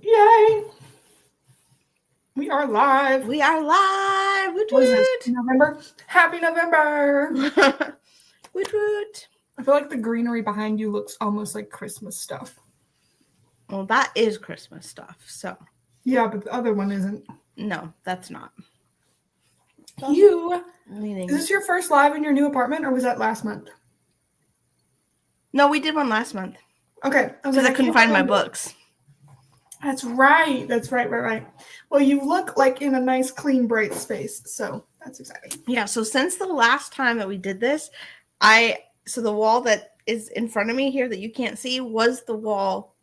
Yay! We are live. We are live. Woot What is this? woot. November? Happy November! Woot woot. I feel like the greenery behind you looks almost like Christmas stuff. Well, that is Christmas stuff, so. Yeah, but the other one isn't. No, that's not. Is this your first live in your new apartment, or was that last month? No, we did one last month. Okay. Because I couldn't find my books. That's right. Right. Well, you look like in a nice, clean, bright space, so that's exciting. Yeah, so since the last time that we did this, so the wall that is in front of me here that you can't see was the wall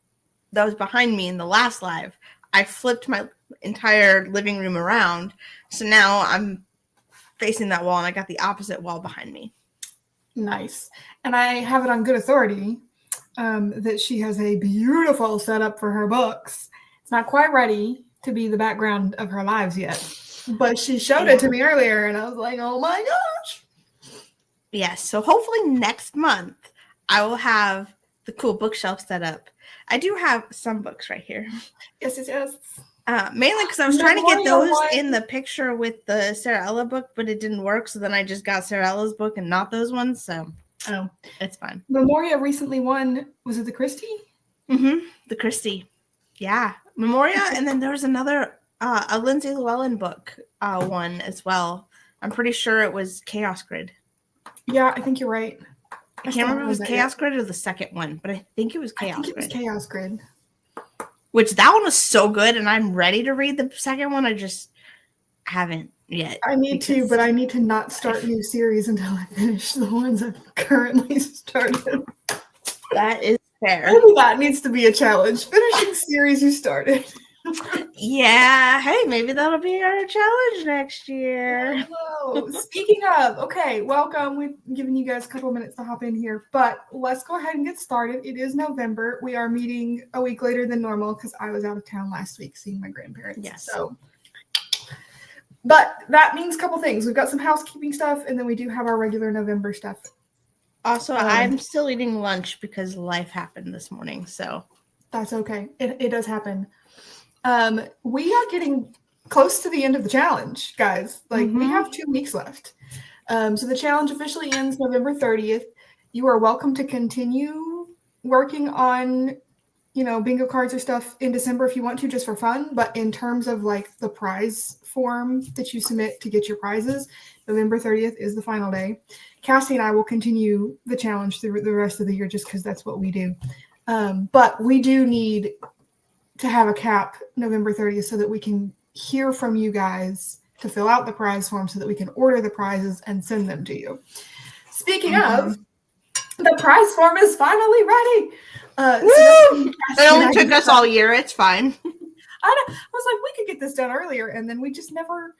that was behind me in the last live. I flipped my entire living room around, so now I'm facing that wall, and I got the opposite wall behind me. Nice. And I have it on good authority that she has a beautiful setup for her books. It's not quite ready to be the background of her lives yet, but she showed it to me earlier, and I was like, oh my gosh. Yes, so hopefully next month I will have the cool bookshelf set up. I do have some books right here. Yes. Mainly because I was trying to get those in the picture with the Sarah Ella book, but it didn't work. So then I just got Sarah Ella's book and not those ones. So it's fine. Memoria recently won. Was it the Christie? Mm-hmm. The Christie. Yeah. Memoria. And then there was another, a Lindsay Llewellyn book one as well. I'm pretty sure it was Chaos Grid. Yeah, I think you're right. I can't remember if it was Chaos Grid or the second one, but I think it was Chaos Grid. It was Chaos Grid. Which that one was so good, and I'm ready to read the second one. I just haven't yet. I need to, but I need to not start new series until I finish the ones I've currently started. That is fair. Maybe that needs to be a challenge. Finishing series you started. Yeah. Hey, maybe that'll be our challenge next year. Hello. Speaking of, okay, welcome. We've given you guys a couple of minutes to hop in here, but let's go ahead and get started. It is November. We are meeting a week later than normal because I was out of town last week seeing my grandparents. Yes. So, but that means a couple things. We've got some housekeeping stuff, and then we do have our regular November stuff. Also, I'm still eating lunch because life happened this morning, so. That's okay. It does happen. We are getting close to the end of the challenge, guys. Like, we have 2 weeks left. So the challenge officially ends November 30th. You are welcome to continue working on, bingo cards or stuff in December if you want to, just for fun. But in terms of like the prize form that you submit to get your prizes, November 30th is the final day. Cassie and I will continue the challenge through the rest of the year just because that's what we do. But we do need to have a cap November 30th so that we can hear from you guys to fill out the prize form so that we can order the prizes and send them to you. Speaking of, the prize form is finally ready. It only took us all year. It's fine. I was like, we could get this done earlier, and then we just never,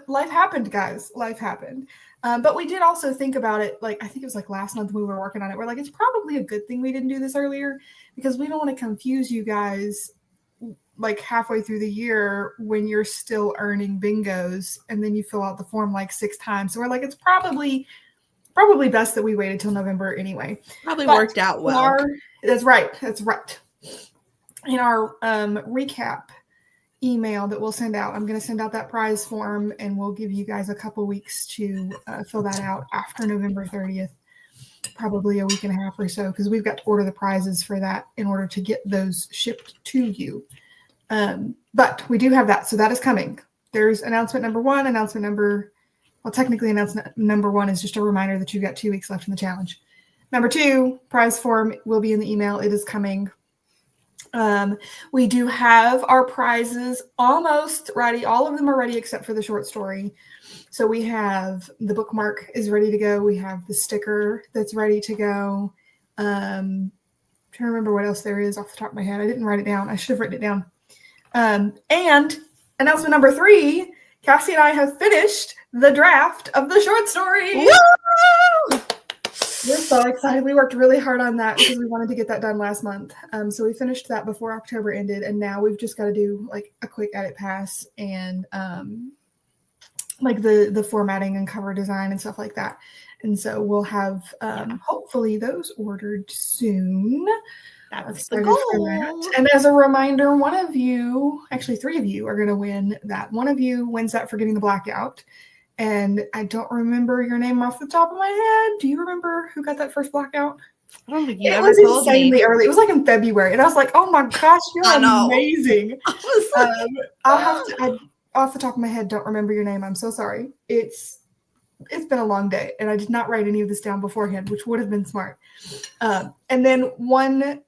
life happened, guys. Life happened. But we did also think about it, I think it was last month when we were working on it. We're like, it's probably a good thing we didn't do this earlier because we don't want to confuse you guys halfway through the year when you're still earning bingos and then you fill out the form 6 times. So we're like, it's probably best that we waited till November anyway. Probably worked out well. That's right. In our recap email that we'll send out, I'm going to send out that prize form and we'll give you guys a couple weeks to fill that out after November 30th, probably a week and a half or so, because we've got to order the prizes for that in order to get those shipped to you. But we do have that. So that is coming. There's announcement number 1, technically announcement number 1 is just a reminder that you've got 2 weeks left in the challenge. Number 2, prize form will be in the email. It is coming. We do have our prizes almost ready. All of them are ready except for the short story. So we have the bookmark is ready to go. We have the sticker that's ready to go. I'm trying to remember what else there is off the top of my head. I didn't write it down. I should have written it down. And announcement number 3, Cassie and I have finished the draft of the short story. Woo! We're so excited. We worked really hard on that because we wanted to get that done last month. So we finished that before October ended, and now we've just got to do a quick edit pass and the formatting and cover design and stuff like that. And so we'll have hopefully those ordered soon. That's the goal. And as a reminder, one of you, actually 3 of you, are going to win that. One of you wins that for getting the blackout. And I don't remember your name off the top of my head. Do you remember who got that first blackout? I don't think you It ever was told insanely me. early. It was like in February. And I was like, oh my gosh, you're amazing. I'll have to, off the top of my head, don't remember your name. I'm so sorry. It's been a long day, and I did not write any of this down beforehand, which would have been smart. And then one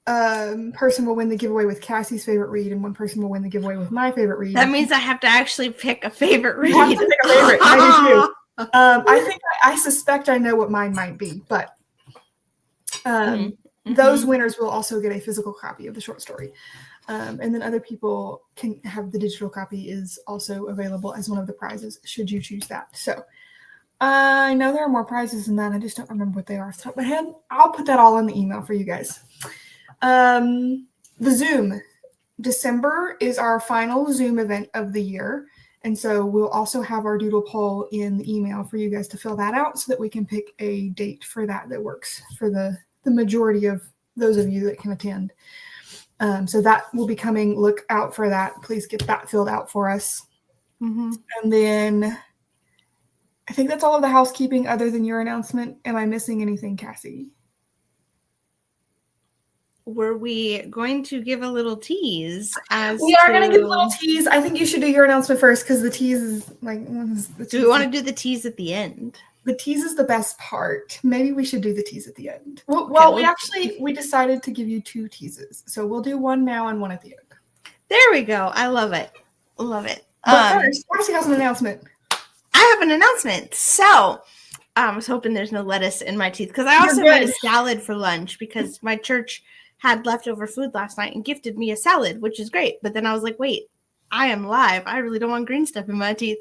person will win the giveaway with Cassie's favorite read, and one person will win the giveaway with my favorite read. That means I have to actually pick a favorite read. You have to pick a favorite. I do too. I suspect I know what mine might be, but those winners will also get a physical copy of the short story. And then other people can have the digital copy is also available as one of the prizes, should you choose that. So I know there are more prizes than that. I just don't remember what they are off the top of my head. I'll put that all in the email for you guys. The Zoom. December is our final Zoom event of the year. And so we'll also have our doodle poll in the email for you guys to fill that out so that we can pick a date for that works for the majority of those of you that can attend. So that will be coming. Look out for that. Please get that filled out for us. And then I think that's all of the housekeeping other than your announcement. Am I missing anything, Cassie? Were we going to give a little tease? We are going to give a little tease. I think you should do your announcement first because the tease is like. Do we want to do the tease at the end? The tease is the best part. Maybe we should do the tease at the end. Well, we decided to give you 2 teases. So we'll do one now and one at the end. There we go. I love it. Love it. But first, Cassie has an announcement. I have an announcement. So I was hoping there's no lettuce in my teeth because I also made a salad for lunch because my church had leftover food last night and gifted me a salad, which is great. But then I was like, wait, I am live. I really don't want green stuff in my teeth.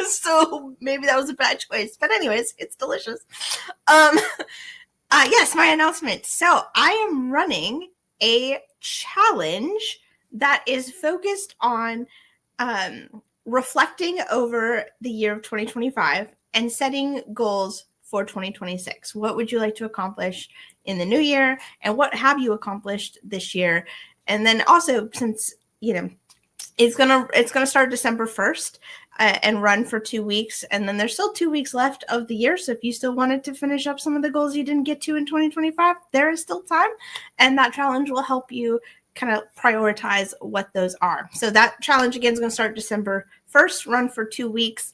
So maybe that was a bad choice. But anyways, it's delicious. Yes, my announcement. So I am running a challenge that is focused on reflecting over the year of 2025 and setting goals for 2026. What would you like to accomplish in the new year? And what have you accomplished this year? And then also, since, it's gonna start December 1st and run for 2 weeks. And then there's still 2 weeks left of the year. So if you still wanted to finish up some of the goals you didn't get to in 2025, there is still time. And that challenge will help you kind of prioritize what those are. So that challenge, again, is going to start December 1st, run for 2 weeks.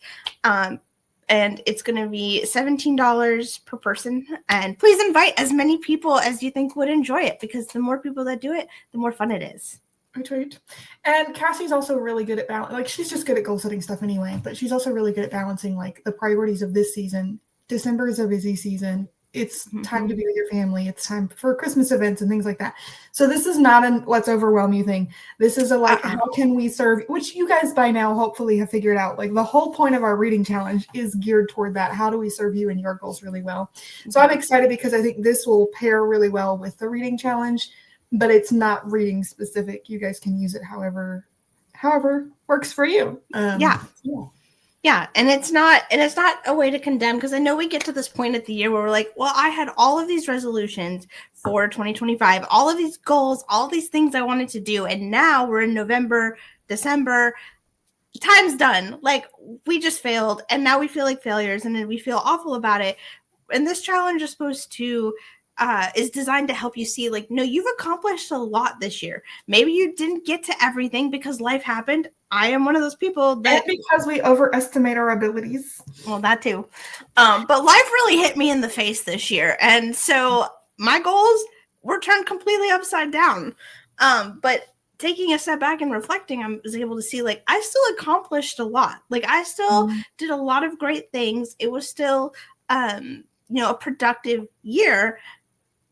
And it's going to be $17 per person. And please invite as many people as you think would enjoy it, because the more people that do it, the more fun it is. Right. And Cassie's also really good at she's just good at goal setting stuff anyway, but she's also really good at balancing like the priorities of this season. December is a busy season. It's time to be with your family. It's time for Christmas events and things like that. So this is not a let's overwhelm you thing. This is a how can we serve, which you guys by now hopefully have figured out. Like the whole point of our reading challenge is geared toward that. How do we serve you and your goals really well? So I'm excited because I think this will pair really well with the reading challenge, but it's not reading specific. You guys can use it however works for you. Yeah, and it's not a way to condemn, because I know we get to this point at the year where we're like, well, I had all of these resolutions for 2025, all of these goals, all these things I wanted to do, and now we're in November, December, time's done. Like, we just failed, and now we feel like failures, and then we feel awful about it. And this challenge is supposed to is designed to help you see, like, no, you've accomplished a lot this year. Maybe you didn't get to everything because life happened. I am one of those people that... And because we overestimate our abilities. Well, that too. But life really hit me in the face this year. And so my goals were turned completely upside down. But taking a step back and reflecting, I was able to see, like, I still accomplished a lot. Like, I still did a lot of great things. It was still, a productive year.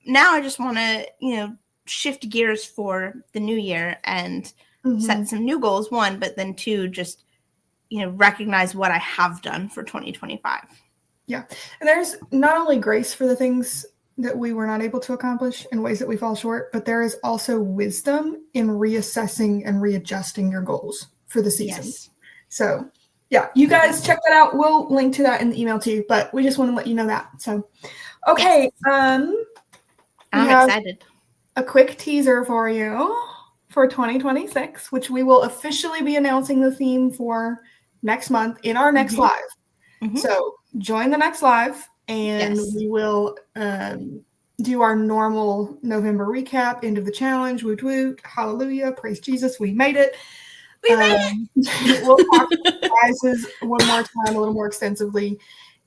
Now I just want to, shift gears for the new year and set some new goals, 1, but then 2, just, recognize what I have done for 2025. Yeah. And there's not only grace for the things that we were not able to accomplish in ways that we fall short, but there is also wisdom in reassessing and readjusting your goals for the season. Yes. So yeah, you guys check that out. We'll link to that in the email too, but we just want to let you know that. So, okay. Yes. I'm excited. A quick teaser for you for 2026, which we will officially be announcing the theme for next month in our next live. So join the next live, and we will do our normal November recap, end of the challenge, woot woot, hallelujah, praise Jesus, we made it. We made it. We'll talk about prizes one more time, a little more extensively,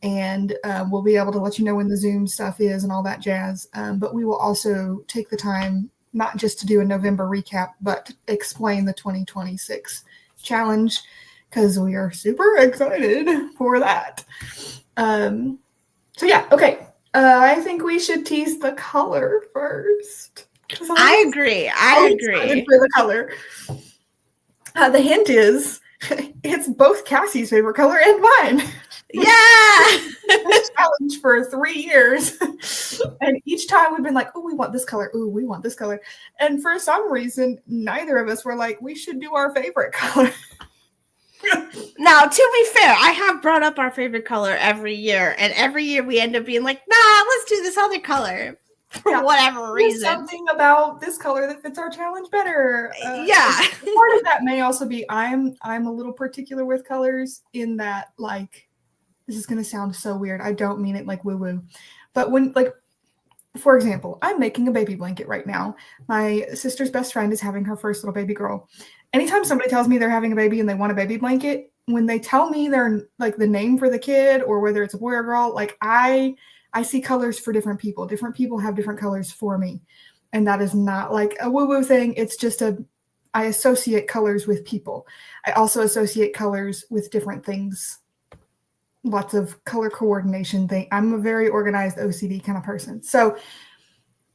and we'll be able to let you know when the Zoom stuff is and all that jazz. But we will also take the time not just to do a November recap, but explain the 2026 challenge, because we are super excited for that. So yeah, okay. I think we should tease the color first. I agree. I agree. For the color. The hint is it's both Cassie's favorite color and mine. Yeah. Challenge for 3 years. And each time we've been like, oh, we want this color. Oh, we want this color. And for some reason, neither of us were like, we should do our favorite color. Now, to be fair, I have brought up our favorite color every year, and every year we end up being like, nah, let's do this other color for whatever reason. There's something about this color that fits our challenge better. Part of that may also be I'm a little particular with colors in that, like, this is going to sound so weird. I don't mean it like woo-woo. But when, like, for example, I'm making a baby blanket right now. My sister's best friend is having her first little baby girl. Anytime somebody tells me they're having a baby and they want a baby blanket, when they tell me they're like the name for the kid or whether it's a boy or girl, like I see colors for different people. Different people have different colors for me. And that is not like a woo-woo thing. It's just I associate colors with people. I also associate colors with different things. Lots of color coordination thing. I'm a very organized OCD kind of person. So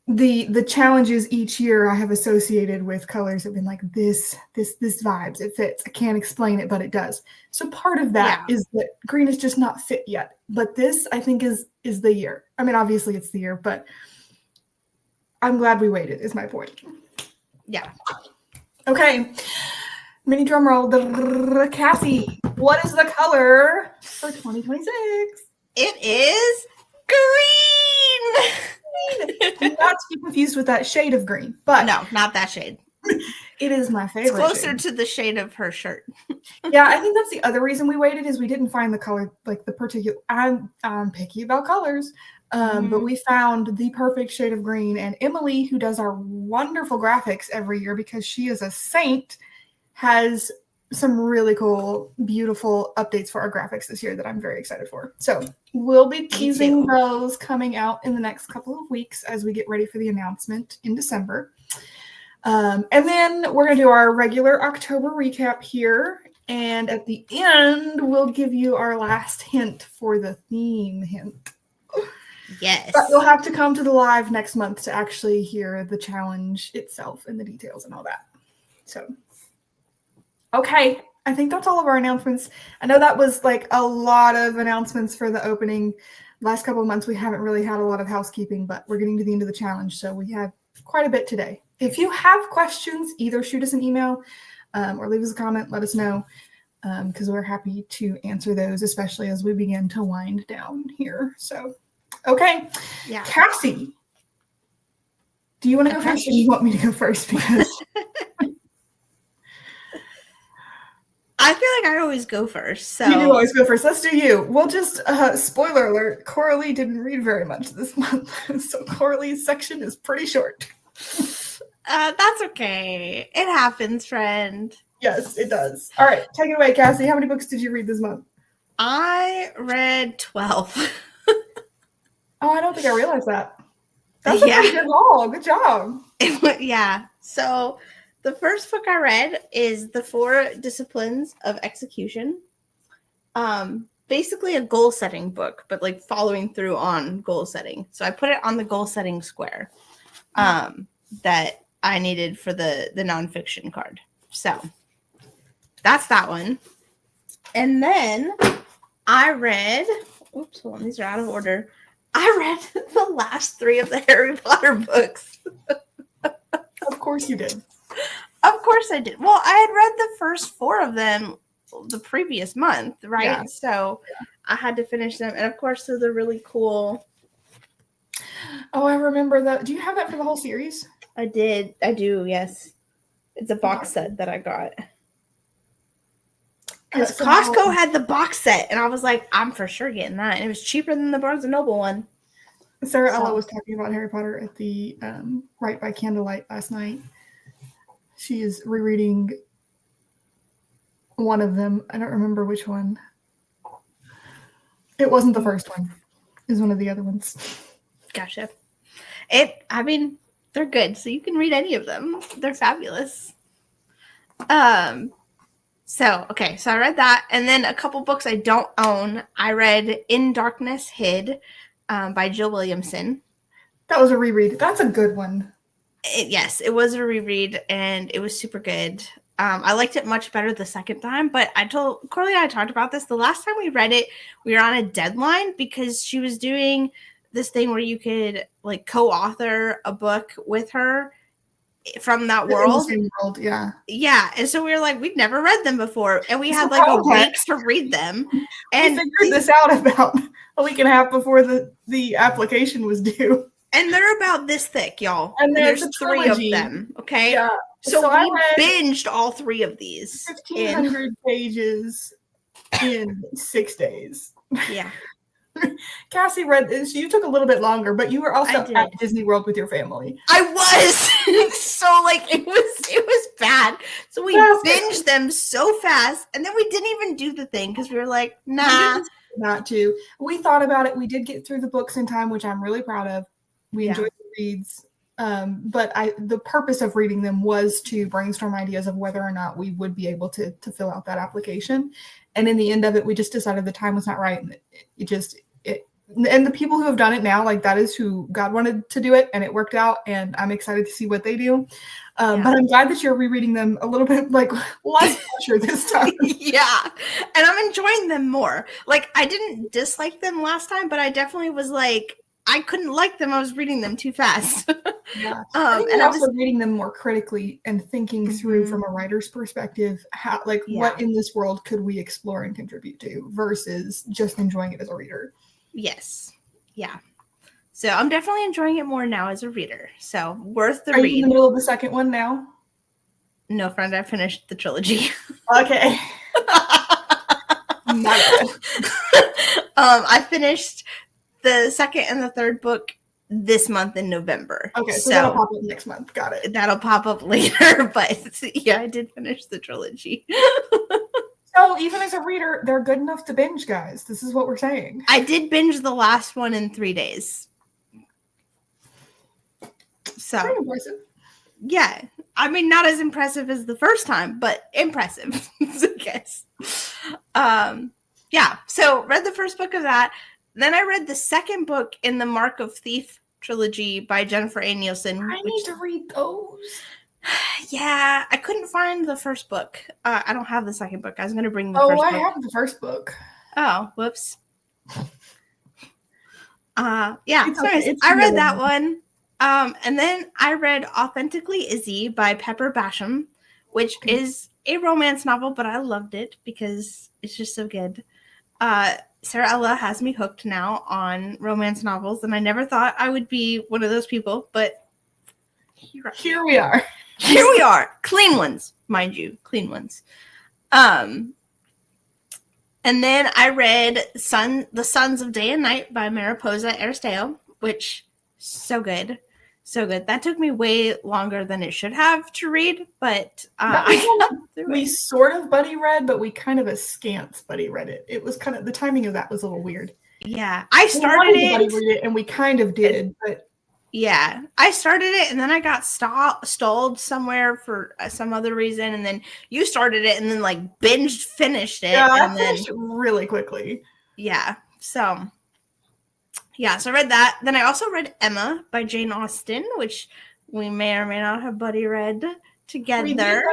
the challenges each year I have associated with colors have been like this vibes. It fits. I can't explain it, but it does. So part of that is that green is just not fit yet. But this, I think, is the year. I mean, obviously it's the year, but I'm glad we waited, is my point. Yeah. Okay. Mini drum roll. Cassie, what is the color for 2026? It is green. Not to be confused with that shade of green, but no, not that shade. It is my favorite. It's closer to the shade of her shirt. Yeah, I think that's the other reason we waited is we didn't find the color, like the particular. I'm picky about colors, but we found the perfect shade of green. And Emily, who does our wonderful graphics every year because she is a saint, has some really cool, beautiful updates for our graphics this year that I'm very excited for. So we'll be teasing those coming out in the next couple of weeks as we get ready for the announcement in December. And then we're going to do our regular October recap here. And at the end, we'll give you our last hint for the theme hint. Yes. But you'll have to come to the live next month to actually hear the challenge itself and the details and all that. So, okay. I think that's all of our announcements. I know that was like a lot of announcements for the opening. Last couple of months, we haven't really had a lot of housekeeping, but we're getting to the end of the challenge. So we had quite a bit today. If you have questions, either shoot us an email or leave us a comment. Let us know because we're happy to answer those, especially as we begin to wind down here. So, okay. Yeah. Cassie, do you want to go first or do you want me to go first? Because I feel like I always go first. So you do always go first. Let's do you. We'll just, spoiler alert, Coralie didn't read very much this month. So Coralie's section is pretty short. That's okay. It happens, friend. Yes, it does. All right, take it away, Cassie. How many books did you read this month? I read 12. Oh, I don't think I realized that. That's a pretty good haul. Good job. Yeah. So the first book I read is The 4 Disciplines of Execution. Basically a goal setting book, but like following through on goal setting. So I put it on the goal setting square that I needed for the nonfiction card. So that's that one. And then I read, oops, hold on, these are out of order. I read the last 3 of the Harry Potter books. Of course you did. Of course I did. Well, I had read the first 4 of them the previous month, right? Yeah. So I had to finish them. And of course, they're really cool. Oh, I remember that. Do you have that for the whole series? I do, yes. It's a box set that I got. Because Costco had the box set, and I was like, I'm for sure getting that. And it was cheaper than the Barnes & Noble one. Sarah Ella was talking about Harry Potter at the Right by Candlelight last night. She is rereading one of them. I don't remember which one. It wasn't the first one. It was one of the other ones. Gotcha. They're good, so you can read any of them. They're fabulous. So I read that, and then a couple books I don't own. I read In Darkness Hid by Jill Williamson. That was a reread. That's a good one. Yes, it was a reread, and it was super good. I liked it much better the second time, but I told Coralie and I talked about this. The last time we read it, we were on a deadline because she was doing this thing where you could like co-author a book with her from that world. In the same world, yeah. Yeah, and so we were like, we'd never read them before, and we had like a week to read them. And we figured this out about a week and a half before the application was due. And they're about this thick, y'all. And there's 3 of them, okay? Yeah. So we binged all 3 of these. 1,500 pages in 6 days. Yeah. Cassie read this. You took a little bit longer, but you were also at Disney World with your family. I was. So like it was bad. So we binged them so fast, and then we didn't even do the thing because we were like, nah. Not to. We thought about it. We did get through the books in time, which I'm really proud of. We enjoyed the reads. But the purpose of reading them was to brainstorm ideas of whether or not we would be able to fill out that application. And in the end of it, we just decided the time was not right. And and the people who have done it now, like that is who God wanted to do it, and it worked out. And I'm excited to see what they do. But I'm glad that you're rereading them a little bit like less pressure this time. Yeah. And I'm enjoying them more. Like I didn't dislike them last time, but I definitely was like, I couldn't like them. I was reading them too fast. Yeah. And I was reading them more critically and thinking through from a writer's perspective, how what in this world could we explore and contribute to versus just enjoying it as a reader. Yes. Yeah. So I'm definitely enjoying it more now as a reader. So worth the read. Are you in the middle of the second one now? No, friend, I finished the trilogy. Okay. Not good. I finished the second and the third book this month in November. Okay, so that'll pop up next month. Got it. That'll pop up later, but yeah, I did finish the trilogy. So even as a reader, they're good enough to binge, guys. This is what we're saying. I did binge the last one in 3 days. So pretty impressive. Yeah. I mean, not as impressive as the first time, but impressive, I guess. Yeah. So read the first book of that. Then I read the second book in the Mark of Thief trilogy by Jennifer A. Nielsen. I need to read those. Yeah, I couldn't find the first book. I don't have the second book. I was going to bring the first book. Oh, I have the first book. Oh, whoops. Yeah, okay. I read that one. And then I read Authentically Izzy by Pepper Basham, which is a romance novel, but I loved it because it's just so good. Sarah Ella has me hooked now on romance novels, and I never thought I would be one of those people, but here we are. Here we are. Clean ones, mind you. Clean ones. And then I read The Sons of Day and Night by Mariposa Aristeo, which so good. So good. That took me way longer than it should have to read, but we sort of buddy read, but we kind of askance buddy read it. It was kind of, the timing of that was a little weird. Yeah. I started it. Buddy read it and we kind of did, but yeah, I started it and then I got stalled somewhere for some other reason, and then you started it and then like finished it. Yeah, and I finished it really quickly. Yeah, so I read that. Then I also read Emma by Jane Austen, which we may or may not have buddy read together.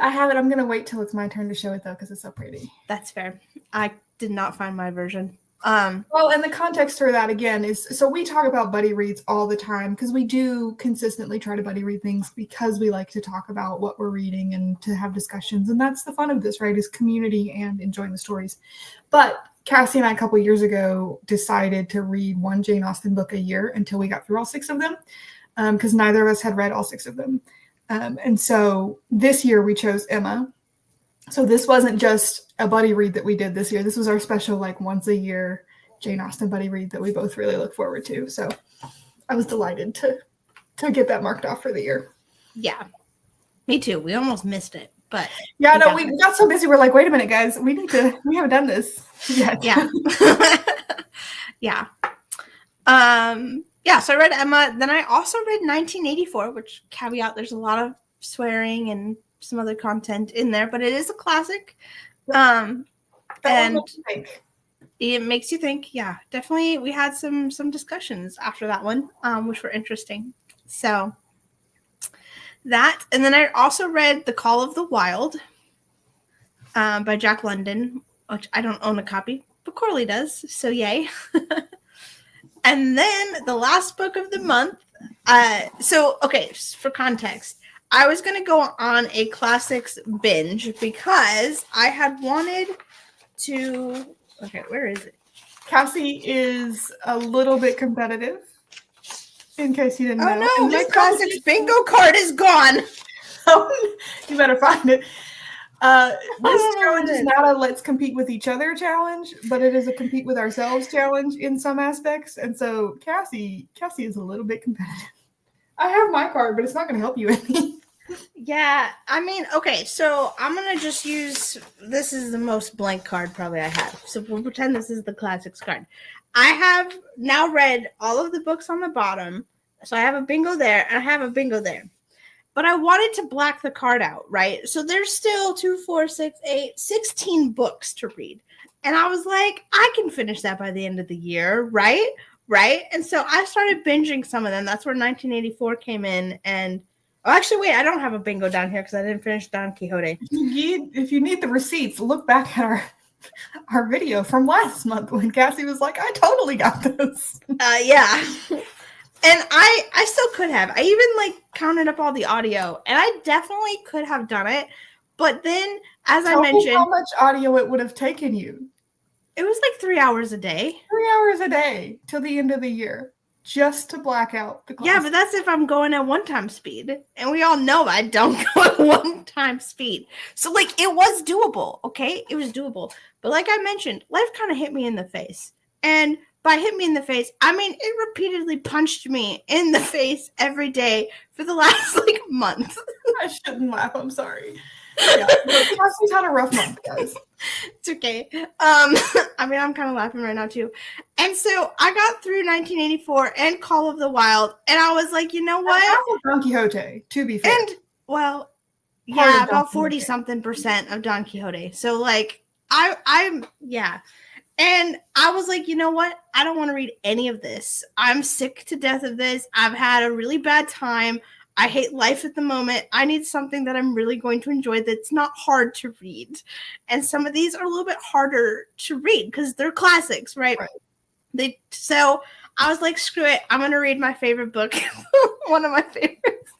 I have it. I'm gonna wait till it's my turn to show it though because it's so pretty. That's fair. I did not find my version. Well, and the context for that again is, so we talk about buddy reads all the time because we do consistently try to buddy read things because we like to talk about what we're reading and to have discussions. And that's the fun of this, right? Is community and enjoying the stories. But Cassie and I a couple years ago decided to read one Jane Austen book a year until we got through all 6 of them, because neither of us had read all 6 of them. And so this year we chose Emma. So this wasn't just a buddy read that we did this year. This was our special, like, once a year Jane Austen buddy read that we both really look forward to. So I was delighted to get that marked off for the year. Yeah, me too. We almost missed it, but yeah, no, we got so busy. We're like, wait a minute, guys, we haven't done this yet. Yeah. Yeah. Yeah, so I read Emma. Then I also read 1984, which, caveat, there's a lot of swearing and some other content in there, but it is a classic. And it makes you think. Yeah, definitely. We had some discussions after that one, which were interesting. So that, and then I also read The Call of the Wild by Jack London, which I don't own a copy, but Coralie does, so yay. And then the last book of the month. So, okay, for context, I was going to go on a classics binge because I had wanted to. Okay, where is it? Cassie is a little bit competitive, in case you didn't know. Oh, no, my classics bingo card is gone. Oh, you better find it. This challenge is not a let's compete with each other challenge, but it is a compete with ourselves challenge in some aspects. And so Cassie is a little bit competitive. I have my card, but it's not going to help you any. Yeah, I mean, okay, so I'm going to just use, this is the most blank card probably I have. So we'll pretend this is the classics card. I have now read all of the books on the bottom. So I have a bingo there and I have a bingo there. But I wanted to black the card out, right? So there's still 2, 4, 6, 8, 16 books to read. And I was like, I can finish that by the end of the year, right? Right? And so I started binging some of them. That's where 1984 came in. And actually, wait, I don't have a bingo down here because I didn't finish Don Quixote. If you need the receipts, look back at our video from last month when Cassie was like, I totally got this. Yeah. And I still could have. I even counted up all the audio, and I definitely could have done it. But then, as I mentioned, how much audio it would have taken you? It was 3 hours a day. 3 hours a day till the end of the year, just to black out the class. Yeah, but that's if I'm going at one-time speed, and we all know I don't go at one-time speed. So it was doable. Okay, it was doable. But like I mentioned, life kind of hit me in the face, and by hit me in the face, I mean it repeatedly punched me in the face every day for the last month. I shouldn't laugh. I'm sorry. Yeah, Cassie's had a rough month, guys. It's okay. I mean, I'm kind of laughing right now too. And so I got through 1984 and Call of the Wild, and I was like, you know what? Don Quixote, to be fair. And well, yeah, about 40-something% of Don Quixote. So I'm yeah. And I was like, you know what? I don't want to read any of this. I'm sick to death of this. I've had a really bad time. I hate life at the moment. I need something that I'm really going to enjoy that's not hard to read. And some of these are a little bit harder to read because they're classics, right? So I was like, screw it. I'm going to read my favorite book. One of my favorites,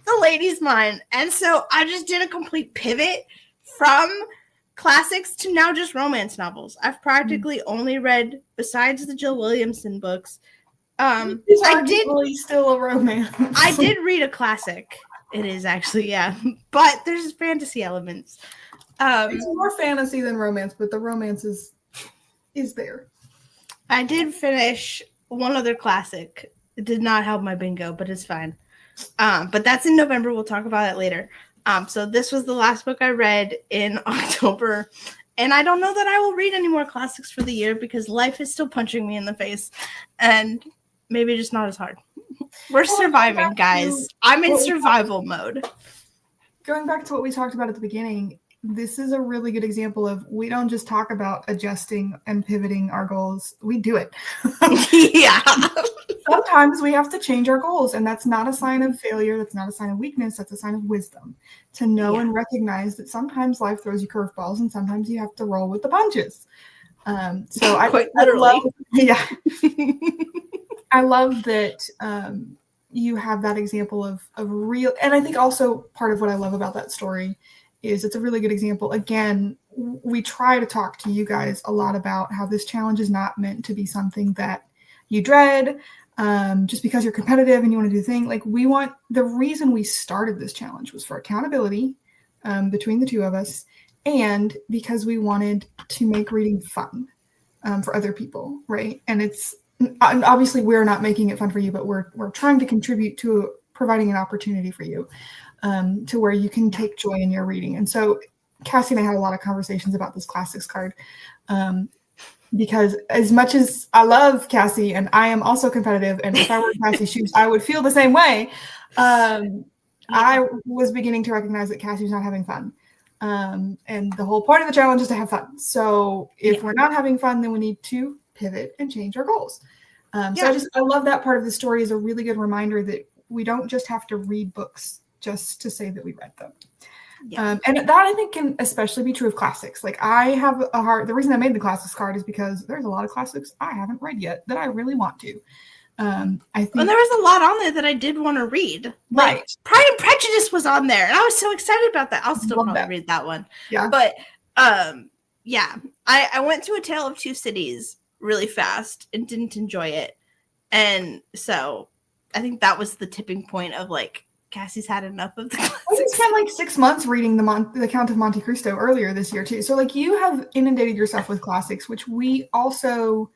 The Lady's Mind. And so I just did a complete pivot from classics to now just romance novels. I've practically only read, besides the Jill Williamson books, I did still a romance. I did read a classic. It is actually, yeah, but there's fantasy elements. It's more fantasy than romance, but the romance is there. I did finish one other classic. It did not help my bingo, but it's fine. But that's in November. We'll talk about it later. So this was the last book I read in October. And I don't know that I will read any more classics for the year because life is still punching me in the face. And maybe just not as hard. We're surviving, guys. I'm in survival mode. Going back to what we talked about at the beginning, this is a really good example of we don't just talk about adjusting and pivoting our goals. We do it. Yeah. Sometimes we have to change our goals, and that's not a sign of failure. That's not a sign of weakness. That's a sign of wisdom to know and recognize that sometimes life throws you curveballs and sometimes you have to roll with the punches. So I love, I love that you have that example of real, and I think also part of what I love about that story is it's a really good example. Again, we try to talk to you guys a lot about how this challenge is not meant to be something that you dread just because you're competitive and you want to do the thing. Like, the reason we started this challenge was for accountability between the two of us, and because we wanted to make reading fun for other people, right? And obviously we're not making it fun for you, but we're trying to contribute to providing an opportunity for you to where you can take joy in your reading. And so Cassie and I had a lot of conversations about this classics card because as much as I love Cassie and I am also competitive, and if I were in Cassie's shoes, I would feel the same way. I was beginning to recognize that Cassie was not having fun. And the whole point of the challenge is to have fun. So if we're not having fun, then we need to pivot and change our goals. So I love that part of the story is a really good reminder that we don't just have to read books just to say that we read them. Yeah. And that I think can especially be true of classics. Like, I have the reason I made the classics card is because there's a lot of classics I haven't read yet that I really want to. I think, and there was a lot on there that I did want to read. Like, right. Pride and Prejudice was on there, and I was so excited about that. I'll still probably read that one. Yeah. But I went to A Tale of Two Cities really fast and didn't enjoy it. And so I think that was the tipping point of like, Cassie's had enough of the classics. I spent like 6 months reading the Count of Monte Cristo earlier this year too. So like, you have inundated yourself with classics, which we also,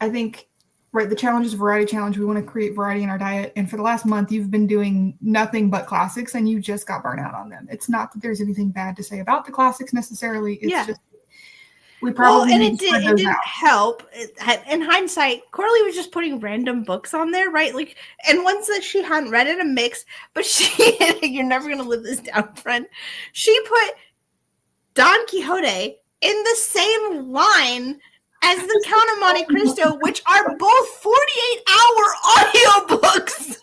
I think, right, the challenge is a variety challenge. We want to create variety in our diet. And for the last month, you've been doing nothing but classics and you just got burnt out on them. It's not that there's anything bad to say about the classics necessarily. It's just, we probably and it didn't help. In hindsight, Coralie was just putting random books on there, right? Like, and ones that she hadn't read in a mix, but you're never going to live this down, friend. She put Don Quixote in the same line as the Count of Monte Cristo, which are both 48-hour audiobooks.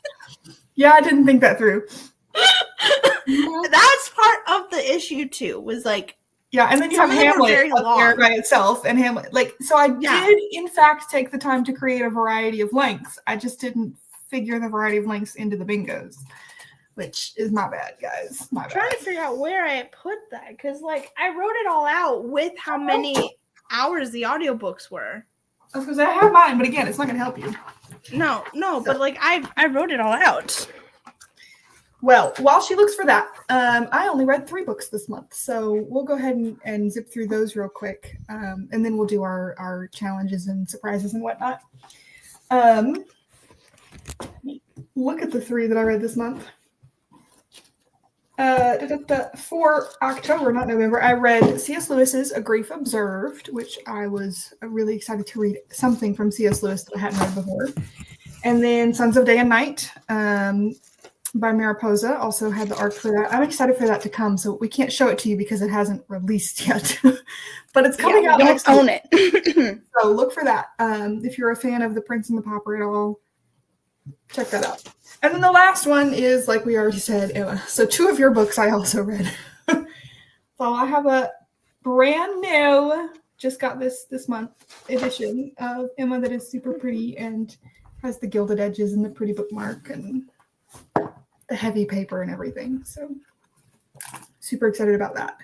Yeah, I didn't think that through. That's part of the issue too, was like, yeah, and then you have Hamlet up there by itself, and Hamlet, like, so I did in fact take the time to create a variety of lengths. I just didn't figure the variety of lengths into the bingos, which is my bad, guys. My bad. I'm trying to figure out where I put that, because like, I wrote it all out with how many hours the audiobooks were. I was going to say, I have mine, but again, it's not going to help you. No, but like, I wrote it all out. Well, while she looks for that, I only read 3 books this month, so we'll go ahead and zip through those real quick, and then we'll do our challenges and surprises and whatnot. Look at the 3 that I read this month. For October, not November, I read C.S. Lewis's A Grief Observed, which I was really excited to read something from C.S. Lewis that I hadn't read before. And then Sons of Day and Night by Mariposa also had the arc for that. I'm excited for that to come, so we can't show it to you because it hasn't released yet. But it's coming out next week. Own it. So look for that. If you're a fan of The Prince and the Pauper at all, check that out. And then the last one is, like we already said, Emma. So 2 of your books I also read. So I have a brand new, just got this month, edition of Emma that is super pretty and has the gilded edges and the pretty bookmark and the heavy paper and everything. So super excited about that.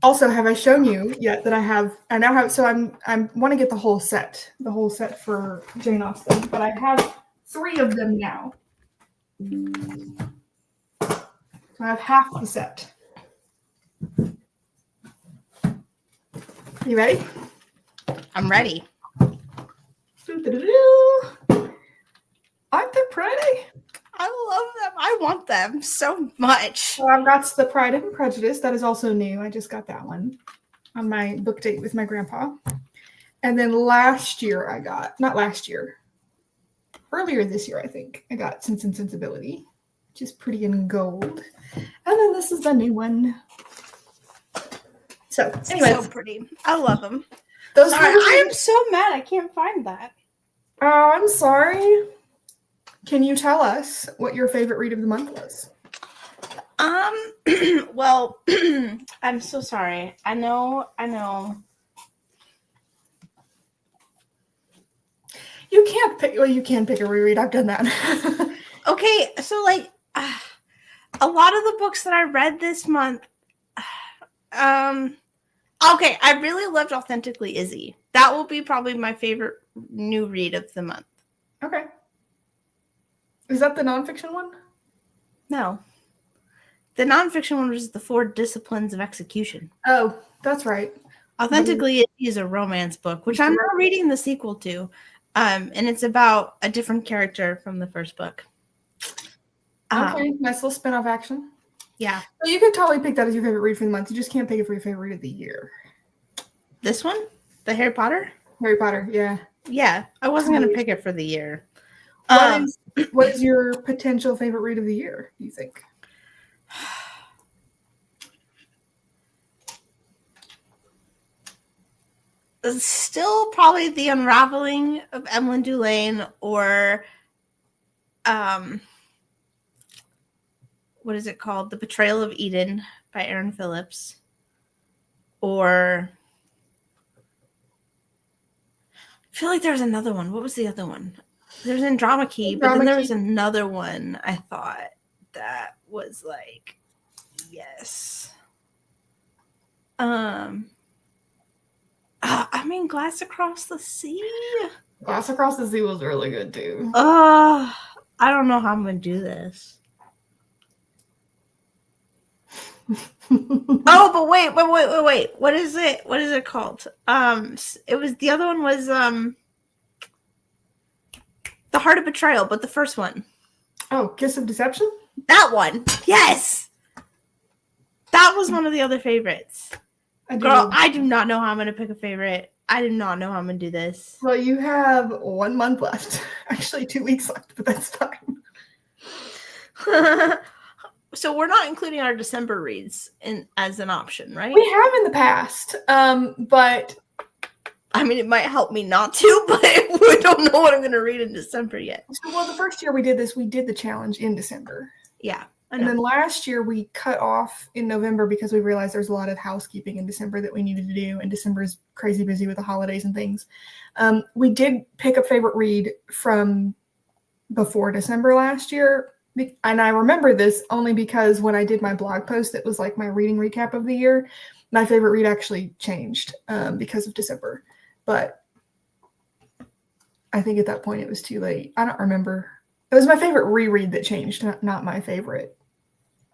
Also, have I shown you yet that I now have, so I want to get the whole set for Jane Austen, but I have 3 of them now. So I have half the set. You ready? I'm ready. Aren't they pretty? I love them. I want them so much. So I've got the Pride and Prejudice. That is also new. I just got that one on my book date with my grandpa. And then earlier this year, I think, I got Sense and Sensibility, which is pretty in gold. And then this is the new one. So, anyway. So pretty. I love them. Sorry, I am so mad I can't find that. Oh, I'm sorry. Can you tell us what your favorite read of the month was? Well, I'm so sorry. I know. You can't pick. Well, you can pick a reread. I've done that. Okay, so like, a lot of the books that I read this month Okay, I really loved Authentically Izzy. That will be probably my favorite new read of the month. Okay. Is that the nonfiction one? No. The nonfiction one was The 4 Disciplines of Execution. Oh, that's right. Authentically Izzy is a romance book, which I'm now reading the sequel to. And it's about a different character from the first book. Okay, nice little spin-off action. Yeah. So you could totally pick that as your favorite read for the month. You just can't pick it for your favorite read of the year. This one? The Harry Potter? Harry Potter, yeah. Yeah, I wasn't going to pick it for the year. What is your potential favorite read of the year, do you think? Still probably The Unraveling of Emily Dulain, or what is it called? The Betrayal of Eden by Erin Phillips. Or I feel like there's another one. What was the other one? There's Andromache, but then there was another one I thought that was like, yes. I mean, Glass Across the Sea. Glass Across the Sea was really good too. I don't know how I'm gonna do this. Oh, but wait. What is it? What is it called? It was, the other one was The Heart of Betrayal, but the first one. Oh, Kiss of Deception? That one. Yes. That was one of the other favorites. Girl, I do not know how I'm going to pick a favorite. I do not know how I'm going to do this. Well, you have 1 month left. Actually, 2 weeks left, but that's fine. So we're not including our December reads as an option, right? We have in the past, but... I mean, it might help me not to, but we don't know what I'm going to read in December yet. Well, the first year we did this, we did the challenge in December. Yeah. And then last year we cut off in November because we realized there's a lot of housekeeping in December that we needed to do. And December is crazy busy with the holidays and things. We did pick a favorite read from before December last year. And I remember this only because when I did my blog post, it was like my reading recap of the year. My favorite read actually changed because of December. But I think at that point it was too late. I don't remember. It was my favorite reread that changed, not my favorite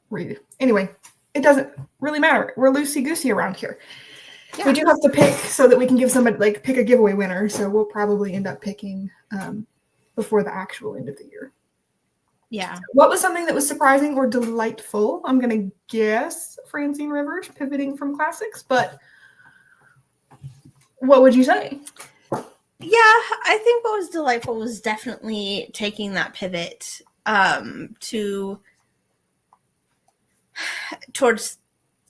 read. Anyway, it doesn't really matter. We're loosey-goosey around here. Yeah. We do have to pick so that we can give somebody, like, pick a giveaway winner. So we'll probably end up picking before the actual end of the year. Yeah. What was something that was surprising or delightful? I'm going to guess Francine Rivers, pivoting from classics. But what would you say? Yeah, I think what was delightful was definitely taking that pivot towards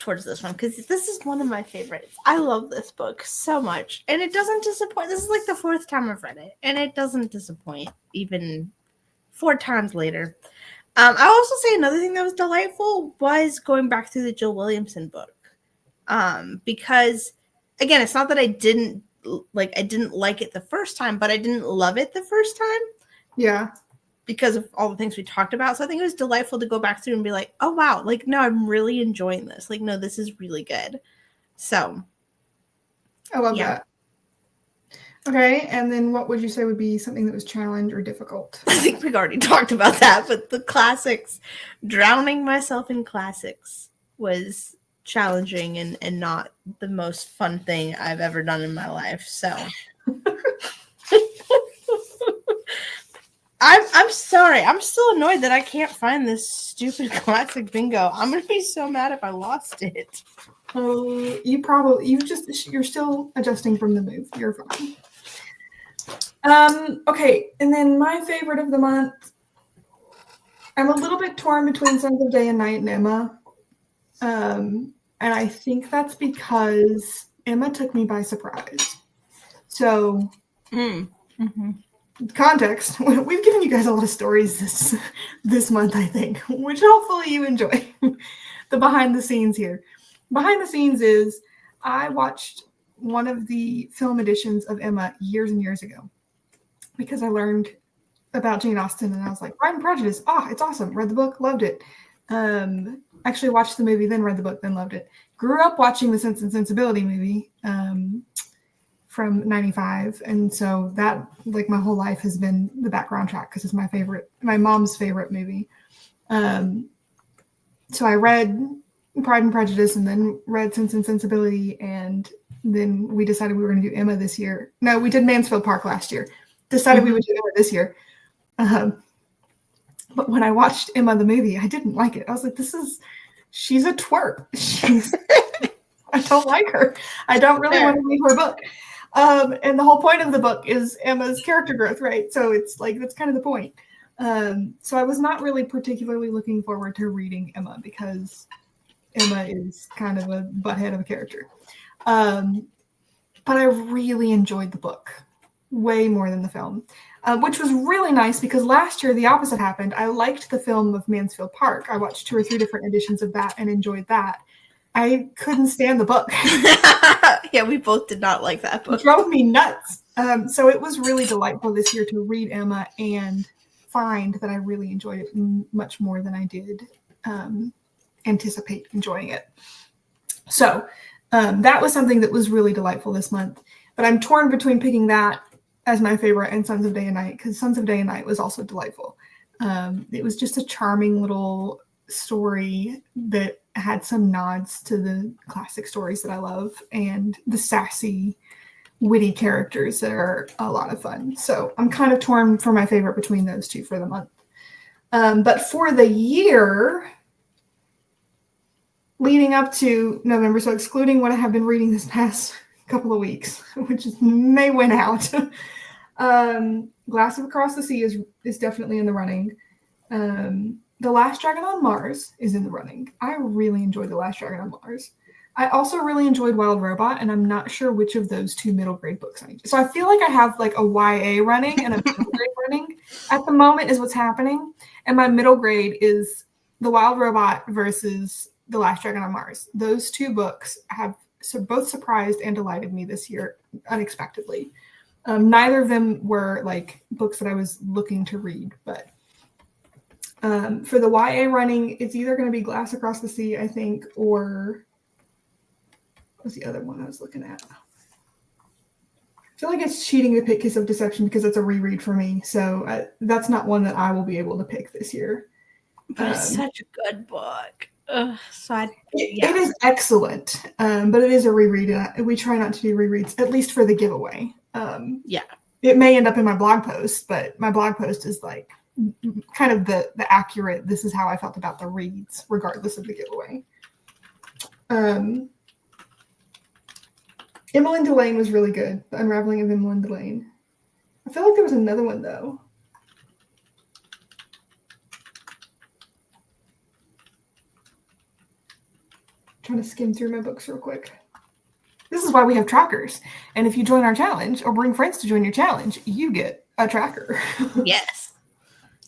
this one, because this is one of my favorites. I love this book so much, and it doesn't disappoint. This is like the 4th time I've read it, and it doesn't disappoint even 4 times later. I'll also say another thing that was delightful was going back through the Jill Williamson book, because again, it's not that I didn't like it the first time, but I didn't love it the first time. Yeah. Because of all the things we talked about. So I think it was delightful to go back through and be like, oh, wow. Like, no, I'm really enjoying this. Like, no, this is really good. So. I love that. Okay. And then what would you say would be something that was challenging or difficult? I think we've already talked about that, but the classics, drowning myself in classics was challenging and not the most fun thing I've ever done in my life. So I'm sorry. I'm still annoyed that I can't find this stupid classic bingo. I'm gonna be so mad if I lost it. Oh, you're still adjusting from the move. You're fine. Okay, and then my favorite of the month. I'm a little bit torn between Sons of Day and Night and Emma. And I think that's because Emma took me by surprise. So, context, we've given you guys a lot of stories this month, I think, which hopefully you enjoy. The behind the scenes here. Behind the scenes is I watched one of the film editions of Emma years and years ago because I learned about Jane Austen and I was like, Pride and Prejudice. It's awesome. Read the book, loved it. actually watched the movie, then read the book, then loved it. Grew up watching the Sense and Sensibility movie from 95. And so that, like, my whole life has been the background track because it's my mom's favorite movie. So I read Pride and Prejudice and then read Sense and Sensibility, and then we decided we were going to do Emma this year. No, we did Mansfield Park last year. Decided we would do Emma this year. But when I watched Emma the movie, I didn't like it. I was like, she's a twerp. I don't like her. I don't really want to read her book. And the whole point of the book is Emma's character growth, right? So it's like, that's kind of the point. So I was not really particularly looking forward to reading Emma because Emma is kind of a butthead of a character. But I really enjoyed the book way more than the film, which was really nice because last year the opposite happened. I liked the film of Mansfield Park. I watched 2 or 3 different editions of that and enjoyed that. I couldn't stand the book. Yeah, we both did not like that book. It drove me nuts. So it was really delightful this year to read Emma and find that I really enjoyed it much more than I did anticipate enjoying it. So that was something that was really delightful this month. But I'm torn between picking that as my favorite and Sons of Day and Night, because Sons of Day and Night was also delightful. It was just a charming little story that had some nods to the classic stories that I love and the sassy, witty characters that are a lot of fun. So I'm kind of torn for my favorite between those two for the month. But for the year leading up to November, so excluding what I have been reading this past couple of weeks, which may win out, Glass of Across the Sea is definitely in the running. The Last Dragon on Mars is in the running. I really enjoyed The Last Dragon on Mars. I also really enjoyed Wild Robot, and I'm not sure which of those 2 middle grade books I need. So I feel like I have like a YA running and a middle grade running at the moment is what's happening. And my middle grade is The Wild Robot versus The Last Dragon on Mars. Those 2 books have both surprised and delighted me this year unexpectedly. Neither of them were like books that I was looking to read, but for the YA running, it's either going to be Glass Across the Sea, I think, or what was the other one I was looking at? I feel like it's cheating to pick Kiss of Deception because it's a reread for me. So that's not one that I will be able to pick this year. But it's such a good book. It is excellent, but it is a reread. And we try not to do rereads, at least for the giveaway. It may end up in my blog post, but my blog post is like kind of the accurate, this is how I felt about the reads, regardless of the giveaway. Emmeline Delane was really good. The Unraveling of Emmeline Delane. I feel like there was another one, though. Trying to skim through my books real quick. This is why we have trackers. And if you join our challenge or bring friends to join your challenge, you get a tracker. Yes.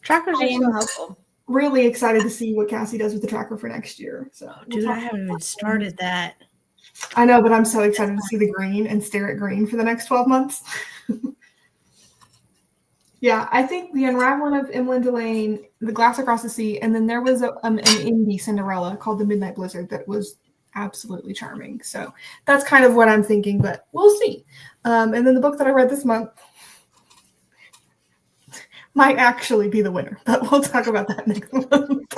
Trackers are so helpful. Really excited to see what Cassie does with the tracker for next year. So, dude, I haven't even started that. I know, but I'm so excited to see the green and stare at green for the next 12 months. Yeah, I think the Unraveling of Emmeline Delane, The Glass Across the Sea, and then there was an indie Cinderella called The Midnight Blizzard that was absolutely charming. So that's kind of what I'm thinking, but we'll see. And then the book that I read this month might actually be the winner, but we'll talk about that next month.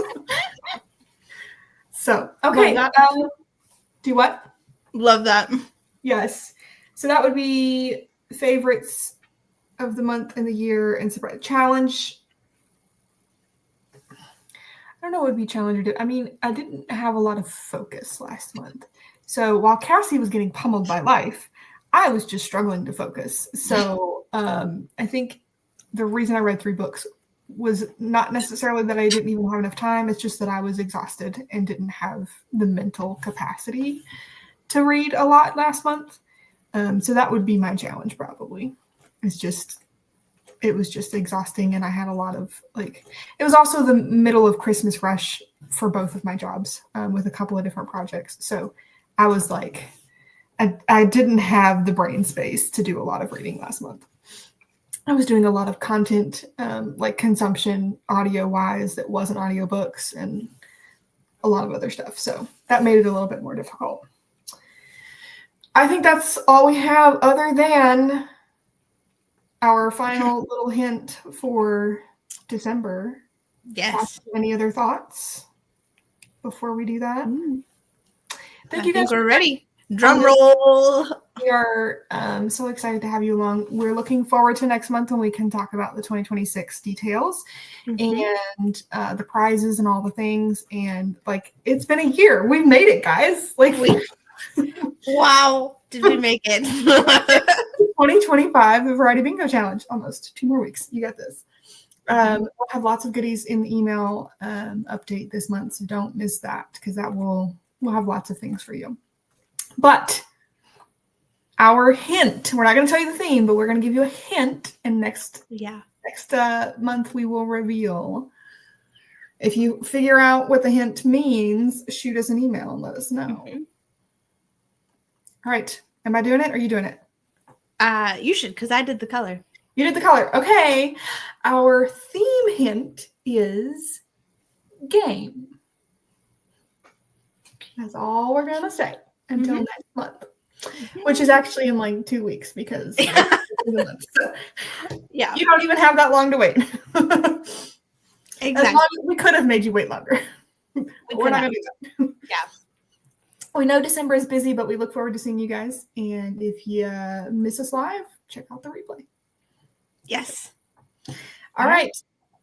So, okay. Do what? Love that. Yes. So that would be favorites of the month and the year and surprise challenge. I don't know what would be challenge or do. I mean, I didn't have a lot of focus last month. So while Cassie was getting pummeled by life, I was just struggling to focus. So I think the reason I read 3 books was not necessarily that I didn't even have enough time. It's just that I was exhausted and didn't have the mental capacity to read a lot last month. So that would be my challenge probably. It was just exhausting, and I had a lot of it was also the middle of Christmas rush for both of my jobs with a couple of different projects. So I was like, I didn't have the brain space to do a lot of reading last month. I was doing a lot of content, consumption audio wise that wasn't audiobooks, and a lot of other stuff. So that made it a little bit more difficult. I think that's all we have other than our final little hint for December. Yes. Any other thoughts before we do that? Thank you guys. We're ready. Drum roll. We are so excited to have you along. We're looking forward to next month when we can talk about the 2026 details and the prizes and all the things. And like, it's been a year. We've made it, guys. Like, wow. Did we make it? 2025, the Variety Bingo Challenge. Almost 2 more weeks. You got this. We'll have lots of goodies in the email update this month, so don't miss that because we'll have lots of things for you. But our hint, we're not going to tell you the theme, but we're going to give you a hint, and next month we will reveal. If you figure out what the hint means, shoot us an email and let us know. All right. Am I doing it or are you doing it? You should, because I did the color. You did the color. Okay. Our theme hint is game. That's all we're going to say until next month, which is actually in like 2 weeks because yeah, you don't even have that long to wait. Exactly. We could have made you wait longer. We're not going to do that. Yeah. We know December is busy, but we look forward to seeing you guys. And if you miss us live, check out the replay. Yes. All right.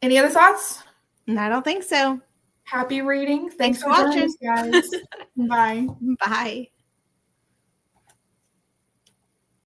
Any other thoughts? I don't think so. Happy reading. Thanks for watching, guys. Bye. Bye.